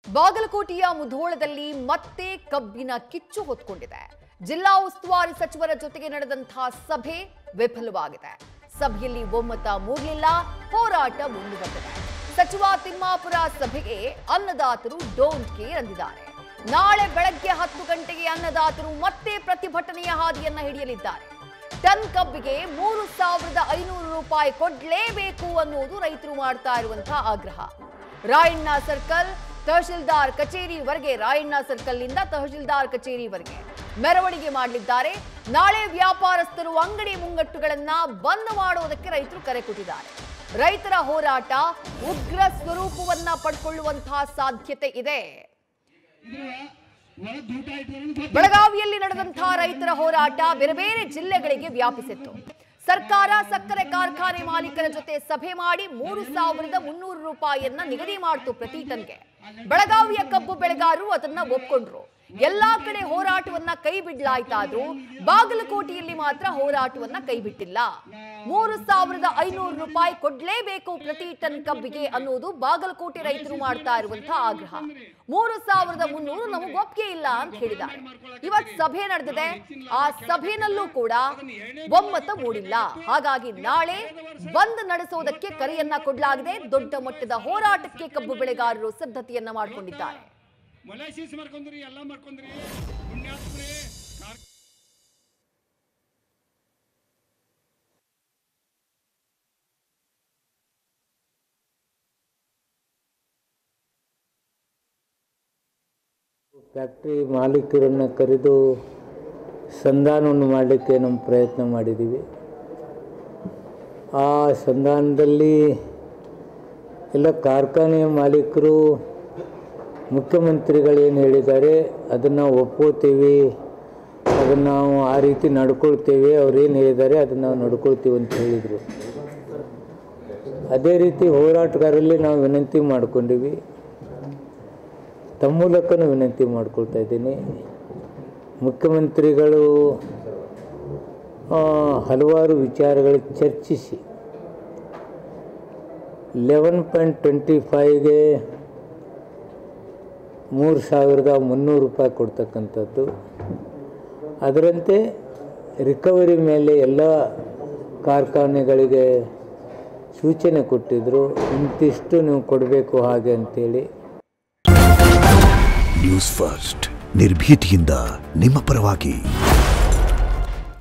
ಬಾಗಲಕೋಟೆಯ ಮುಧೋಳದಲ್ಲಿ ಮತ್ತೆ ಕಬ್ಬಿನ ಕಿಚ್ಚು ಹೊತ್ತುಕೊಂಡಿದೆ. ಜಿಲ್ಲಾ ಉಸ್ತುವಾರಿ ಸಚಿವರ ಜೊತೆಗೆ ನಡೆದಂತಹ ಸಭೆ ವಿಫಲವಾಗಿದೆ. ಸಭೆಯಲ್ಲಿ ಒಮ್ಮತ ಮೂಡಲಿಲ್ಲ, ಹೋರಾಟ ಮುಂದುವರೆದಿದೆ. ಸಚಿವ ತಿಮ್ಮಾಪುರ ಸಭೆಗೆ ಅನ್ನದಾತರು ಡೋಂಟ್ ಕೇರ್ ಅಂದಿದ್ದಾರೆ. ನಾಳೆ ಬೆಳಗ್ಗೆ 10 ಗಂಟೆಗೆ ಅನ್ನದಾತರು ಮತ್ತೆ ಪ್ರತಿಭಟನೆಯ ಹಾದಿಯನ್ನ ಹಿಡಿಯಲಿದ್ದಾರೆ. ಟನ್ ಕಬ್ಬಿಗೆ 3,500 ರೂಪಾಯಿ ಕೊಡಲೇಬೇಕು ಅನ್ನೋದು ರೈತರು ಮಾಡ್ತಾ ಇರುವಂತಹ ಆಗ್ರಹ. ರಾಯಣ್ಣ ಸರ್ಕಲ್ ತಹಶೀಲ್ದಾರ್ ಕಚೇರಿವರೆಗೆ, ರಾಯಣ್ಣ ಸರ್ಕಲ್ನಿಂದ ತಹಶೀಲ್ದಾರ್ ಕಚೇರಿವರೆಗೆ ಮೆರವಣಿಗೆ ಮಾಡಲಿದ್ದಾರೆ. ನಾಳೆ ವ್ಯಾಪಾರಸ್ಥರು ಅಂಗಡಿ ಮುಂಗಟ್ಟುಗಳನ್ನ ಬಂದ್ ಮಾಡುವುದಕ್ಕೆ ರೈತರು ಕರೆ ಕೊಟ್ಟಿದ್ದಾರೆ. ರೈತರ ಹೋರಾಟ ಉಗ್ರ ಸ್ವರೂಪವನ್ನ ಪಡ್ಕೊಳ್ಳುವಂತಹ ಸಾಧ್ಯತೆ ಇದೆ. ಬೆಳಗಾವಿಯಲ್ಲಿ ನಡೆದಂತಹ ರೈತರ ಹೋರಾಟ ಬೇರೆ ಬೇರೆ ಜಿಲ್ಲೆಗಳಿಗೆ ವ್ಯಾಪಿಸಿತ್ತು. ಸರ್ಕಾರ ಸಕ್ಕರೆ ಕಾರ್ಖಾನೆ ಮಾಲೀಕರ ಜೊತೆ ಸಭೆ ಮಾಡಿ 3,300 ರೂಪಾಯಿಯನ್ನ ನಿಗದಿ ಮಾಡಿತು ಪ್ರತಿ ಟನ್ಗೆ. ಬೆಳಗಾವಿಯ ಕಬ್ಬು ಬೆಳೆಗಾರರು ಅದನ್ನ ಒಪ್ಕೊಂಡ್ರು. ಎಲ್ಲಾ ಕಡೆ ಹೋರಾಟವನ್ನ ಕೈ ಬಿಡಲಾಯ್ತಾದ್ರೂ ಬಾಗಲಕೋಟೆಯಲ್ಲಿ ಮಾತ್ರ ಹೋರಾಟವನ್ನ ಕೈ ಬಿಟ್ಟಿಲ್ಲ. 3,500 ರೂಪಾಯಿ ಕೊಡ್ಲೇಬೇಕು ಪ್ರತಿ ಟನ್ ಕಬ್ಬಿಗೆ ಅನ್ನೋದು ಬಾಗಲಕೋಟೆ ರೈತರು ಮಾಡ್ತಾ ಇರುವಂತಹ ಆಗ್ರಹ. 3,300 ನಮಗೆ ಒಪ್ಪಿಗೆ ಇಲ್ಲ ಅಂತ ಹೇಳಿದ್ದಾರೆ. ಇವತ್ತು ಸಭೆ ನಡೆದಿದೆ. ಆ ಸಭೆನಲ್ಲೂ ಕೂಡ ಒಮ್ಮತ ಮೂಡಿಲ್ಲ. ಹಾಗಾಗಿ ನಾಳೆ ಬಂದ್ ನಡೆಸೋದಕ್ಕೆ ಕರೆಯನ್ನ ಕೊಡಲಾಗಿದೆ. ದೊಡ್ಡ ಮಟ್ಟದ ಹೋರಾಟಕ್ಕೆ ಕಬ್ಬು ಬೆಳೆಗಾರರು ಸಿದ್ಧತೆಯನ್ನ ಮಾಡಿಕೊಂಡಿದ್ದಾರೆ. ಫ್ಯಾಕ್ಟ್ರಿ ಮಾಲೀಕರನ್ನು ಕರೆದು ಸಂಧಾನವನ್ನು ಮಾಡಲಿಕ್ಕೆ ನಮ್ಮ ಪ್ರಯತ್ನ ಮಾಡಿದ್ದೀವಿ. ಆ ಸಂಧಾನದಲ್ಲಿ ಎಲ್ಲ ಕಾರ್ಖಾನೆಯ ಮಾಲೀಕರು ಮುಖ್ಯಮಂತ್ರಿಗಳೇನು ಹೇಳಿದ್ದಾರೆ ಅದನ್ನು ಒಪ್ಕೋತೀವಿ, ಅದನ್ನು ನಾವು ಆ ರೀತಿ ನಡ್ಕೊಳ್ತೇವೆ, ಅವ್ರೇನು ಹೇಳಿದ್ದಾರೆ ಅದನ್ನು ನಾವು ನಡ್ಕೊಳ್ತೀವಿ ಅಂತ ಹೇಳಿದರು. ಅದೇ ರೀತಿ ಹೋರಾಟಗಾರರಲ್ಲಿ ನಾವು ವಿನಂತಿ ಮಾಡ್ಕೊಂಡಿವಿ. ತಮ್ಮ ಮೂಲಕನೂ ವಿನಂತಿ ಮಾಡ್ಕೊಳ್ತಾ ಇದ್ದೀನಿ. ಮುಖ್ಯಮಂತ್ರಿಗಳು ಹಲವಾರು ವಿಚಾರಗಳು ಚರ್ಚಿಸಿ 11.25ಗೆ 3,300 ರೂಪಾಯಿ ಕೊಡ್ತಕ್ಕಂಥದ್ದು, ಅದರಂತೆ ರಿಕವರಿ ಮೇಲೆ ಎಲ್ಲ ಕಾರ್ಖಾನೆಗಳಿಗೆ ಸೂಚನೆ ಕೊಟ್ಟಿದ್ದರು, ಇಂತಿಷ್ಟು ನೀವು ಕೊಡಬೇಕು ಹಾಗೆ ಅಂತೇಳಿ. ನ್ಯೂಸ್ ಫಸ್ಟ್ ನಿರ್ಭೀತಿಯಿಂದ ನಿಮ್ಮ ಪರವಾಗಿ.